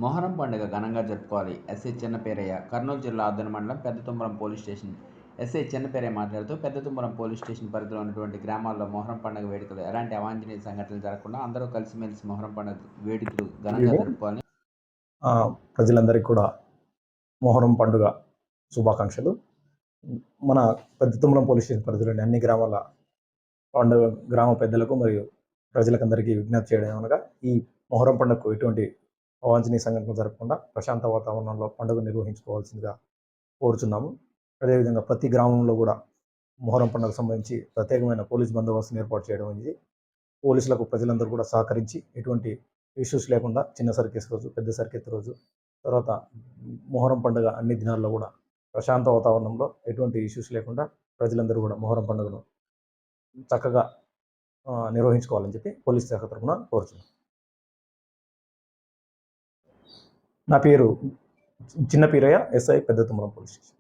మొహరం పండుగ ఘనంగా జరుపుకోవాలి. ఎస్ఐ చిన్నపేరయ్య. కర్నూలు జిల్లా ఆదోని మండలం పెద్దతుమ్మరం పోలీస్ స్టేషన్. ఎస్ఐ చిన్నపేరయ్య మాట్లాడుతూ, పెద్దతుమ్మరం పోలీస్ స్టేషన్ పరిధిలో ఉన్నటువంటి గ్రామాల్లో మొహరం పండుగ వేడుకలు ఎలాంటి అవాంఛనీయ సంఘటనలు జరగకుండా అందరూ కలిసిమెలిసి మొహరం పండుగ వేడుకలు ఘనంగా జరుపుకోవాలని ప్రజలందరికీ కూడా మొహరం పండుగ శుభాకాంక్షలు. మన పెద్దతుమ్మలం పోలీస్ స్టేషన్ పరిధిలోని అన్ని గ్రామాల గ్రామ పెద్దలకు మరియు ప్రజలకందరికీ విజ్ఞప్తి చేయడం అనగా, ఈ మొహరం పండుగకు ఎటువంటి అవాంఛనీయ సంఘటనలు జరగకుండా ప్రశాంత వాతావరణంలో పండుగ నిర్వహించుకోవాల్సిందిగా కోరుచున్నాము. అదేవిధంగా ప్రతి గ్రామంలో కూడా మొహరం పండుగకు సంబంధించి ప్రత్యేకమైన పోలీస్ బందోబస్తును ఏర్పాటు చేయడం అనేది, పోలీసులకు ప్రజలందరూ కూడా సహకరించి ఎటువంటి ఇష్యూస్ లేకుండా చిన్న సర్కేస్ రోజు, పెద్ద సర్కేత్ రోజు, తర్వాత మొహరం పండుగ అన్ని దినాల్లో కూడా ప్రశాంత వాతావరణంలో ఎటువంటి ఇష్యూస్ లేకుండా ప్రజలందరూ కూడా మొహరం పండుగను చక్కగా నిర్వహించుకోవాలని చెప్పి పోలీస్ శాఖ తరఫున కోరుచున్నాం. నా పేరు చిన్నపీరయ్య, ఎస్ఐ పెద్దతుమ్మలం పోలీస్ స్టేషన్.